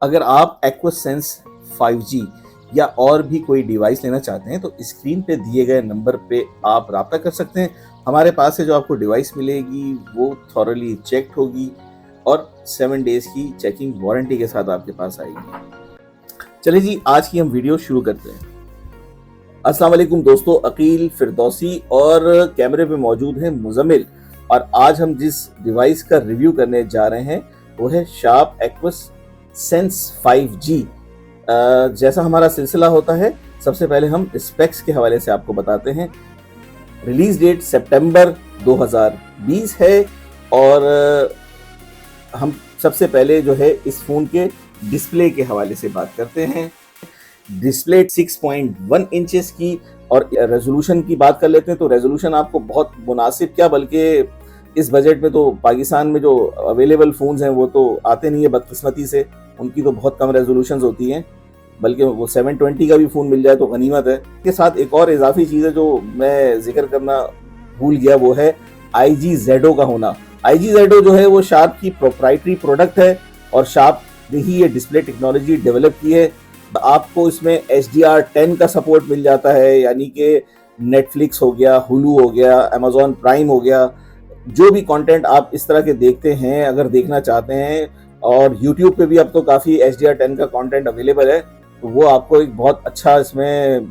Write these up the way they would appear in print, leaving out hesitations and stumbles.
अगर आप एक्वासेंस 5G या और भी कोई डिवाइस लेना चाहते हैं तो स्क्रीन पे दिए गए नंबर पे आप राब्ता कर सकते हैं। हमारे पास से जो आपको डिवाइस मिलेगी वो थॉरली चेक्ड होगी और 7 डेज की चेकिंग वारंटी के साथ आपके पास आएगी। चलिए जी, आज की हम वीडियो शुरू करते हैं। अस्सलाम वालेकुम दोस्तों, अकील फिरदौसी और कैमरे पे मौजूद हैं मुजम्मिल। और आज हम जिस डिवाइस का रिव्यू करने जा रहे हैं वो है शार्प एक्वासेंस 5G। जैसा हमारा सिलसिला होता है, सबसे पहले हम स्पेक्स के हवाले से आपको बताते हैं। रिलीज डेट सितंबर 2020 है और हम सबसे पहले जो है इस फ़ोन के डिस्प्ले के हवाले से बात करते हैं। डिस्प्ले 6.1 इंचेस की और रेजोल्यूशन की बात कर लेते हैं तो रेजोल्यूशन आपको बहुत मुनासिब क्या बल्कि इस बजट में तो पाकिस्तान में जो अवेलेबल फ़ोन्स हैं वो तो आते नहीं है बदकिस्मती से, उनकी तो बहुत कम रेजोल्यूशंस होती हैं, बल्कि वो 720 का भी फ़ोन मिल जाए तो गनीमत है। के साथ एक और इजाफी चीज़ है जो मैं जिक्र करना भूल गया, वो है IGZO का होना। IGZO जो है वो शार्प की प्रोप्राइटरी प्रोडक्ट है और शार्प ने ही ये डिस्प्ले टेक्नोलॉजी डेवलप की है। आपको इसमें HDR10 का सपोर्ट मिल जाता है, यानी कि नेटफ्लिक्स हो गया, हुलू हो गया, अमेजॉन प्राइम हो गया, जो भी कंटेंट आप इस तरह के देखते हैं अगर देखना चाहते हैं, और यूट्यूब पे भी अब तो काफ़ी HDR10 का कंटेंट अवेलेबल है, तो वो आपको एक बहुत अच्छा इसमें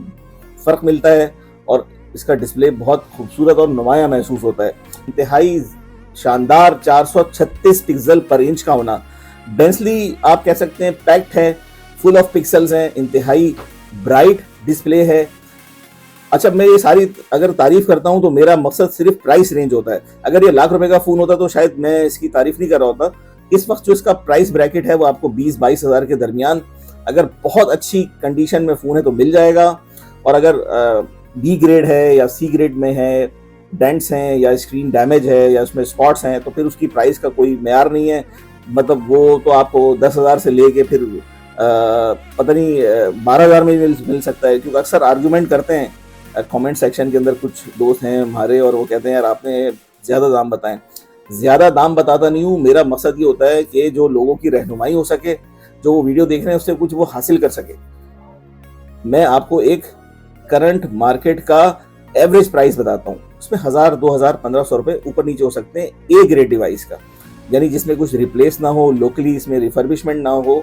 फ़र्क मिलता है और इसका डिस्प्ले बहुत खूबसूरत और नुमाया महसूस होता है। इंतहाई शानदार 436 पिक्सल पर इंच का होना, डेंसली आप कह सकते हैं पैक्ड है, फुल ऑफ पिक्सल्स हैं, इंतहाई ब्राइट डिस्प्ले है। अच्छा, मैं ये सारी अगर तारीफ करता हूँ तो मेरा मकसद सिर्फ प्राइस रेंज होता है। अगर ये लाख रुपए का फ़ोन होता तो शायद मैं इसकी तारीफ नहीं कर रहा होता। इस वक्त जो इसका प्राइस ब्रैकेट है वो आपको 20-22 हज़ार के दरमियान, अगर बहुत अच्छी कंडीशन में फ़ोन है तो मिल जाएगा, और अगर बी ग्रेड है या सी ग्रेड में है, डेंट्स हैं या स्क्रीन डैमेज है या उसमें स्पॉट्स हैं, तो फिर उसकी प्राइस का कोई मेयार नहीं है। मतलब वो तो आपको 10,000 से लेके फिर पता नहीं 12,000 में मिल सकता है। क्योंकि अक्सर आर्गूमेंट करते हैं कमेंट सेक्शन के अंदर कुछ दोस्त हैं हमारे, और वो कहते हैं यार आपने ज़्यादा दाम बताएं। ज़्यादा दाम बताता नहीं हूँ, मेरा मकसद ये होता है कि जो लोगों की रहनुमाई हो सके, जो वो वीडियो देख रहे हैं उससे कुछ वो हासिल कर सके। मैं आपको एक करंट मार्केट का एवरेज प्राइस बताता हूँ, उसमें 1,000, 2,000, 1,500 रुपये ऊपर नीचे हो सकते हैं ए ग्रेड डिवाइस का, यानी जिसमें कुछ रिप्लेस ना हो, लोकली इसमें रिफर्बिशमेंट ना हो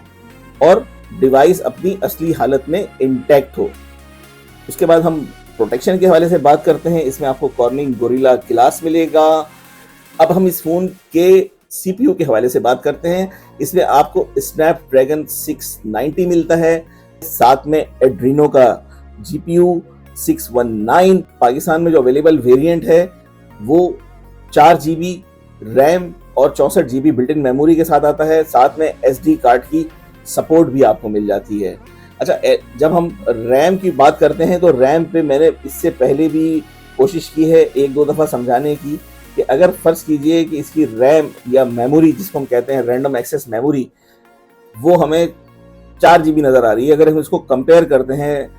और डिवाइस अपनी असली हालत में इंटैक्ट हो। उसके बाद हम प्रोटेक्शन के हवाले से बात करते हैं। इसमें आपको कॉर्निंग गोरिल्ला ग्लास मिलेगा। अब हम इस फ़ोन के CPU के हवाले से बात करते हैं। इसमें आपको स्नैपड्रैगन 690 मिलता है, साथ में एड्रीनो का GPU 619। पाकिस्तान में जो अवेलेबल वेरिएंट है वो 4 GB रैम और 64 GB बिल्ट इन मेमोरी के साथ आता है, साथ में SD कार्ड की सपोर्ट भी आपको मिल जाती है। अच्छा, जब हम रैम की बात करते हैं तो रैम पे मैंने इससे पहले भी कोशिश की है 1-2 दफ़ा समझाने की कि अगर फ़र्ज़ कीजिए कि इसकी रैम या मेमोरी जिसको हम कहते हैं रैंडम एक्सेस मेमोरी, वो हमें 4 GB नज़र आ रही है। अगर हम इसको कंपेयर करते हैं,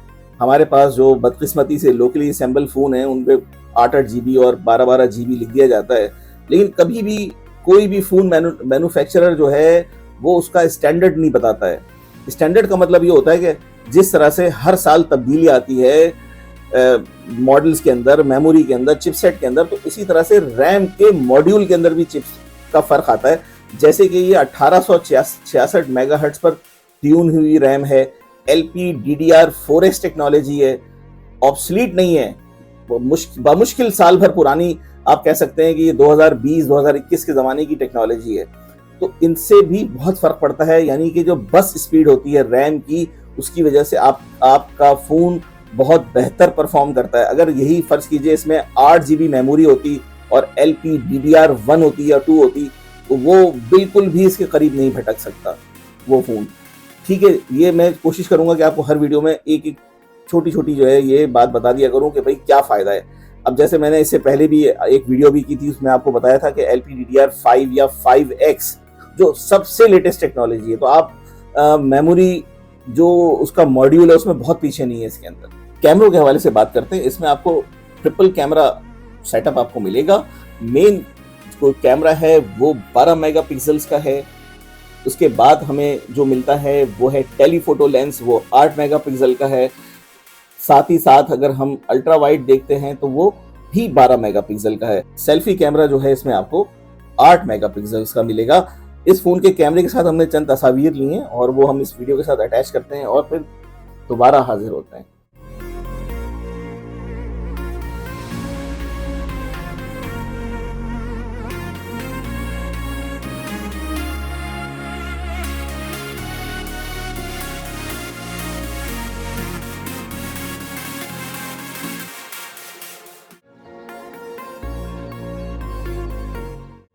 हमारे पास जो बदकिस्मती से लोकली असेंबल फ़ोन हैं उन पे 8-8 GB और 12-12 GB लिख दिया जाता है, लेकिन कभी भी कोई भी फ़ोन मैन्युफैक्चरर जो है वो उसका स्टैंडर्ड नहीं बताता है। स्टैंडर्ड का मतलब ये होता है कि जिस तरह से हर साल तब्दीली आती है मॉडल्स के अंदर, मेमोरी के अंदर, चिपसेट के अंदर, तो इसी तरह से रैम के मॉड्यूल के अंदर भी चिप्स का फ़र्क आता है। जैसे कि ये 1866 मेगाहर्ट्ज़ पर ट्यून हुई रैम है, LPDDR4X टेक्नोलॉजी है, ऑब्सलीट नहीं है, बमुश्किल साल भर पुरानी आप कह सकते हैं कि ये 2020-2021 के ज़माने की टेक्नोलॉजी है। तो इनसे भी बहुत फ़र्क पड़ता है, यानी कि जो बस स्पीड होती है रैम की, उसकी वजह से आपका फ़ोन बहुत बेहतर परफॉर्म करता है। अगर यही फ़र्ज़ कीजिए इसमें 8 GB मेमोरी होती और LPDDR1 होती या 2 होती, तो वो बिल्कुल भी इसके करीब नहीं भटक सकता वो फ़ोन। ठीक है, ये मैं कोशिश करूँगा कि आपको हर वीडियो में एक-एक छोटी-छोटी जो है ये बात बता दिया करूँ कि भाई क्या फ़ायदा है। अब जैसे मैंने इससे पहले भी एक वीडियो भी की थी, उसमें आपको बताया था कि LPDDR5 या 5X जो सबसे लेटेस्ट टेक्नोलॉजी है, तो आप मेमोरी जो उसका मॉड्यूल है उसमें बहुत पीछे नहीं है इसके अंदर। कैमरों के हवाले से बात करते हैं। इसमें आपको ट्रिपल कैमरा सेटअप आपको मिलेगा। मेन जो कैमरा है वो 12 मेगापिक्सल्स का है। उसके बाद हमें जो मिलता है वो है टेलीफोटो लेंस, वो 8 मेगापिक्सल का है। साथ ही साथ अगर हम अल्ट्रा वाइड देखते हैं तो वो भी 12 मेगापिक्सल का है। सेल्फी कैमरा जो है इसमें आपको 8 मेगापिक्सल्स का मिलेगा। इस फोन के कैमरे के साथ हमने चंद तस्वीर ली हैं और वो हम इस वीडियो के साथ अटैच करते हैं और फिर दोबारा हाजिर होते हैं।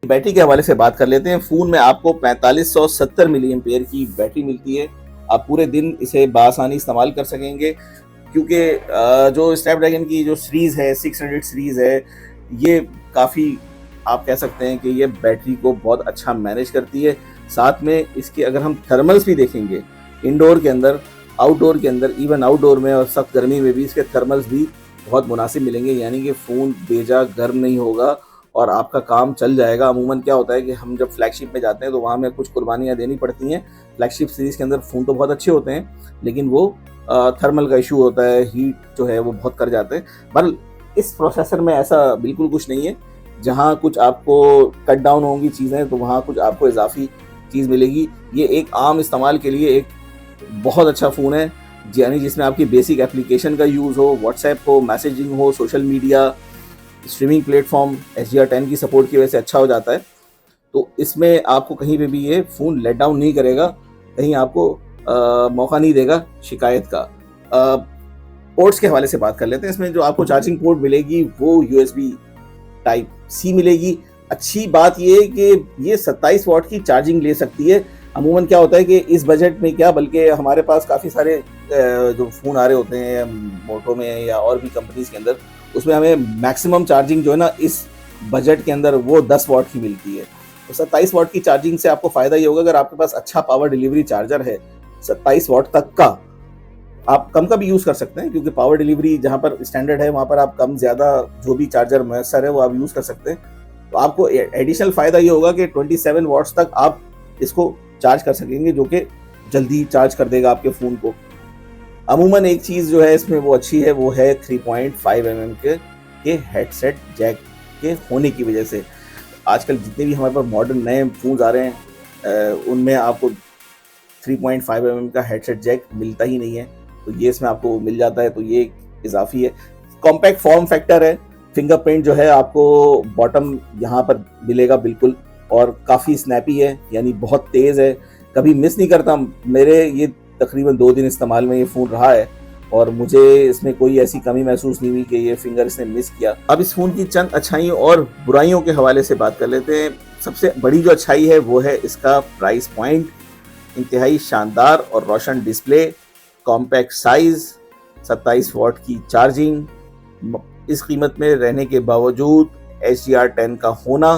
बैटरी के हवाले से बात कर लेते हैं। फोन में आपको 4570 मिली एम्पेयर की बैटरी मिलती है। आप पूरे दिन इसे बासानी इस्तेमाल कर सकेंगे, क्योंकि जो स्नैपड्रैगन की जो सीरीज है 600 सीरीज है, ये काफ़ी आप कह सकते हैं कि ये बैटरी को बहुत अच्छा मैनेज करती है। साथ में इसके अगर हम थर्मल्स भी देखेंगे, इंडोर के अंदर, आउटडोर के अंदर, इवन आउटडोर में और सख्त गर्मी में भी इसके थर्मल्स भी बहुत मुनासिब मिलेंगे, यानी कि फ़ोन बेजा गर्म नहीं होगा और आपका काम चल जाएगा। अमूमन क्या होता है कि हम जब फ्लैगशिप में जाते हैं तो वहाँ हमें कुछ कुर्बानियाँ देनी पड़ती हैं। फ्लैगशिप सीरीज़ के अंदर फ़ोन तो बहुत अच्छे होते हैं, लेकिन वो थर्मल का इशू होता है, हीट जो है वो बहुत कर जाते हैं। पर इस प्रोसेसर में ऐसा बिल्कुल कुछ नहीं है। जहाँ कुछ आपको कट डाउन होंगी चीज़ें तो वहाँ कुछ आपको इजाफी चीज़ मिलेगी। ये एक आम इस्तेमाल के लिए एक बहुत अच्छा फ़ोन है, यानी जिसमें आपकी बेसिक एप्लीकेशन का यूज़ हो, व्हाट्सएप हो, मैसेजिंग हो, social media, streaming platform HDR10 की सपोर्ट की वजह से अच्छा हो जाता है। तो इसमें आपको कहीं पे भी ये फ़ोन लेट डाउन नहीं करेगा, कहीं आपको मौका नहीं देगा शिकायत का। पोर्ट्स के हवाले से बात कर लेते हैं। इसमें जो आपको चार्जिंग पोर्ट मिलेगी वो USB Type-C मिलेगी। अच्छी बात ये है कि ये 27 वाट की चार्जिंग ले सकती है। अमूमन क्या होता है कि इस बजट में क्या, बल्कि हमारे पास काफ़ी सारे जो फ़ोन आ रहे होते हैं मोटो में या और भी कंपनीज़ के अंदर, उसमें हमें मैक्सिमम चार्जिंग जो है ना इस बजट के अंदर वो 10 वाट की मिलती है। तो 27 वाट की चार्जिंग से आपको फ़ायदा ये होगा, अगर आपके पास अच्छा पावर डिलीवरी चार्जर है 27 वाट तक का, आप कम का भी यूज़ कर सकते हैं, क्योंकि पावर डिलीवरी जहाँ पर स्टैंडर्ड है वहाँ पर आप कम ज़्यादा जो भी चार्जर मैसर है वो आप यूज़ कर सकते हैं। तो आपको एडिशनल फ़ायदा ये होगा कि 27 वाट्स तक आप इसको चार्ज कर सकेंगे, जो कि जल्दी चार्ज कर देगा आपके फ़ोन को। अमूमन एक चीज़ जो है इसमें वो अच्छी है, वो है 3.5 mm के हेडसेट जैक के होने की वजह से। आजकल जितने भी हमारे पास मॉडर्न नए फ़ोन्स आ रहे हैं उनमें आपको 3.5 mm का हेडसेट जैक मिलता ही नहीं है, तो ये इसमें आपको मिल जाता है, तो ये इजाफी है। कॉम्पैक्ट फॉर्म फैक्टर है। फिंगरप्रिंट जो है आपको बॉटम यहाँ पर मिलेगा बिल्कुल, और काफ़ी स्नैपी है, यानी बहुत तेज़ है, कभी मिस नहीं करता। मेरे ये तकरीबन 2 दिन इस्तेमाल में ये फ़ोन रहा है और मुझे इसमें कोई ऐसी कमी महसूस नहीं हुई कि ये फिंगर इसने मिस किया। अब इस फ़ोन की चंद अच्छाइयों और बुराइयों के हवाले से बात कर लेते हैं। सबसे बड़ी जो अच्छाई है वो है इसका प्राइस पॉइंट। इंतहाई शानदार और रोशन डिस्प्ले, कॉम्पैक्ट साइज़, 27 वाट की चार्जिंग, इस कीमत में रहने के बावजूद HDR10 का होना,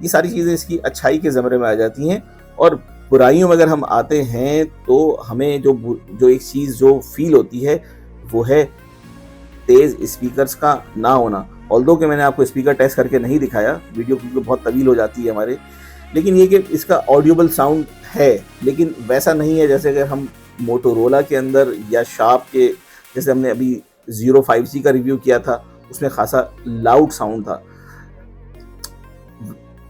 ये सारी चीज़ें इसकी अच्छाई के ज़मरे में आ जाती हैं। और बुराइयों में अगर हम आते हैं तो हमें जो एक चीज़ जो फील होती है वो है तेज़ स्पीकर्स का ना होना। ऑल्दो कि मैंने आपको स्पीकर टेस्ट करके नहीं दिखाया, वीडियो क्योंकि बहुत तवील हो जाती है हमारे, लेकिन ये कि इसका ऑडियोबल साउंड है, लेकिन वैसा नहीं है जैसे अगर हम मोटोरोला के अंदर या शार्प के, जैसे हमने अभी Zero 5G का रिव्यू किया था, उसमें खासा लाउड साउंड था।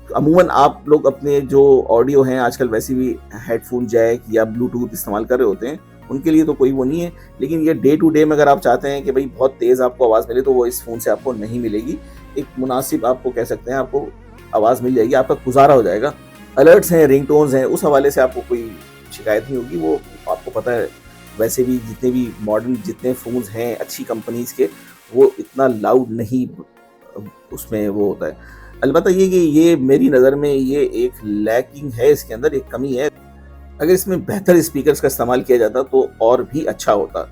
अमूमन आप लोग अपने जो ऑडियो हैं आजकल वैसे भी हेडफोन जैक या ब्लूटूथ इस्तेमाल कर रहे होते हैं, उनके लिए तो कोई वो नहीं है, लेकिन ये डे टू डे में अगर आप चाहते हैं कि भाई बहुत तेज़ आपको आवाज़ मिले तो वो इस फ़ोन से आपको नहीं मिलेगी। एक मुनासिब आपको कह सकते हैं आपको आवाज़ मिल जाएगी, आपका गुजारा हो जाएगा। अलर्ट्स हैं, रिंगटोन्स हैं, उस हवाले से आपको कोई शिकायत नहीं होगी। वो आपको पता है वैसे भी जितने भी मॉडर्न जितने फ़ोन्स हैं अच्छी कंपनीज़ के, वो इतना लाउड नहीं उसमें वो होता है। अलबत्ता ये कि ये मेरी नज़र में ये एक लैकिंग है, इसके अंदर एक कमी है। अगर इसमें बेहतर स्पीकर्स का इस्तेमाल किया जाता तो और भी अच्छा होता।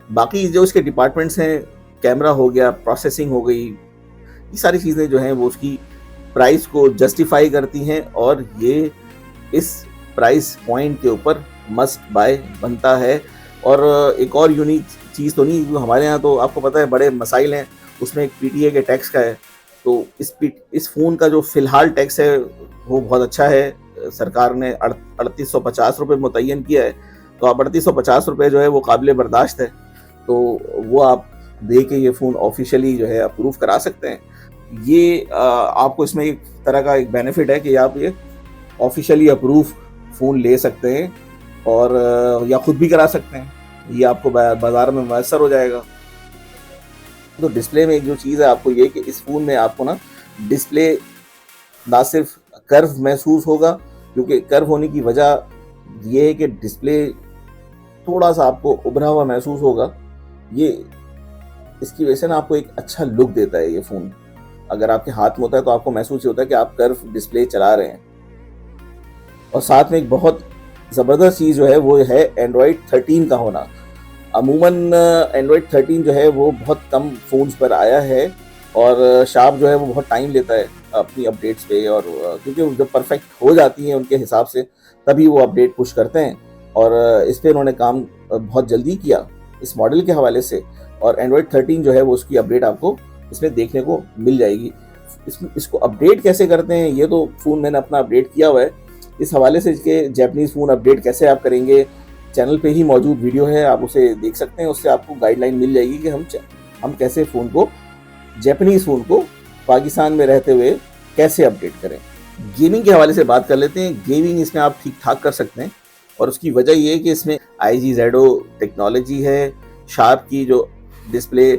बाकी जो इसके डिपार्टमेंट्स हैं, कैमरा हो गया, प्रोसेसिंग हो गई, ये सारी चीज़ें जो हैं वो उसकी प्राइस को जस्टिफाई करती हैं, और ये इस प्राइस पॉइंट के ऊपर मस्ट बाय बनता है। और एक और यूनिक चीज़ तो नहीं, हमारे यहाँ तो आपको पता है बड़े मसाइल हैं, उसमें एक PTA के टैक्स का है। तो इस फ़ोन का जो फ़िलहाल टैक्स है वो बहुत अच्छा है, सरकार ने 3850 रुपये मुतय्यन किया है, तो आप 3850 रुपये जो है वो काबिल बर्दाश्त है, तो वो आप दे के ये फ़ोन ऑफिशियली जो है अप्रूव करा सकते हैं। ये आपको इसमें एक तरह का एक बेनिफिट है कि आप ये ऑफिशियली अप्रूव फ़ोन ले सकते हैं और या खुद भी करा सकते हैं, ये आपको बाज़ार में मैसर हो जाएगा। तो डिस्प्ले में एक जो चीज़ है आपको ये कि इस फ़ोन में आपको ना डिस्प्ले ना सिर्फ कर्व महसूस होगा, क्योंकि कर्व होने की वजह ये है कि डिस्प्ले थोड़ा सा आपको उभरा हुआ महसूस होगा। ये इसकी वजह से ना आपको एक अच्छा लुक देता है ये फ़ोन। अगर आपके हाथ में होता है तो आपको महसूस होता है कि आप कर्व डिस्प्ले चला रहे हैं। और साथ में एक बहुत ज़बरदस्त चीज़ जो है वो है एंड्रॉयड 13 का होना। अमूमन एंड्रॉयड 13 जो है वो बहुत कम फ़ोन्स पर आया है और शार्प जो है वो बहुत टाइम लेता है अपनी अपडेट्स पे, और क्योंकि जब परफेक्ट हो जाती हैं उनके हिसाब से तभी वो अपडेट पुश करते हैं, और इस पर उन्होंने काम बहुत जल्दी किया इस मॉडल के हवाले से। और एंड्रॉयड 13 जो है वो उसकी अपडेट आपको इसमें देखने को मिल जाएगी। इसको अपडेट कैसे करते हैं ये तो फ़ोन मैंने अपना अपडेट किया हुआ है, इस हवाले से इसके जैपनीज़ फ़ोन अपडेट कैसे आप करेंगे चैनल पे ही मौजूद वीडियो है, आप उसे देख सकते हैं। उससे आपको गाइडलाइन मिल जाएगी कि हम कैसे फ़ोन को जैपनीज़ फ़ोन को पाकिस्तान में रहते हुए कैसे अपडेट करें। गेमिंग के हवाले से बात कर लेते हैं। गेमिंग इसमें आप ठीक ठाक कर सकते हैं, और उसकी वजह ये है कि इसमें IGZO टेक्नोलॉजी है। शार्प की जो डिस्प्ले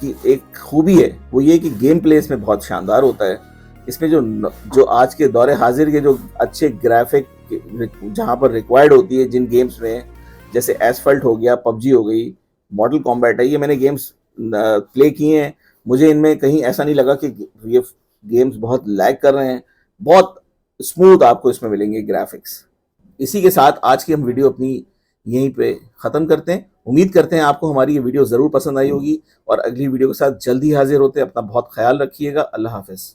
की एक खूबी है वो ये कि गेम प्ले इसमें बहुत शानदार होता है। इसमें जो आज के दौरे हाजिर के जो अच्छे ग्राफिक जहाँ पर रिक्वायर्ड होती है जिन गेम्स में, जैसे एसफल्ट हो गया, पबजी हो गई, मॉडल कॉम्बैट है, ये मैंने गेम्स प्ले किए हैं, मुझे इनमें कहीं ऐसा नहीं लगा कि ये गेम्स बहुत लैग कर रहे हैं। बहुत स्मूथ आपको इसमें मिलेंगे ग्राफिक्स। इसी के साथ आज की हम वीडियो अपनी यहीं पे ख़त्म करते हैं। उम्मीद करते हैं आपको हमारी ये वीडियो ज़रूर पसंद आई होगी, और अगली वीडियो के साथ जल्दी हाजिर होते हैं। अपना बहुत ख्याल रखिएगा। अल्लाह हाफ़िज़।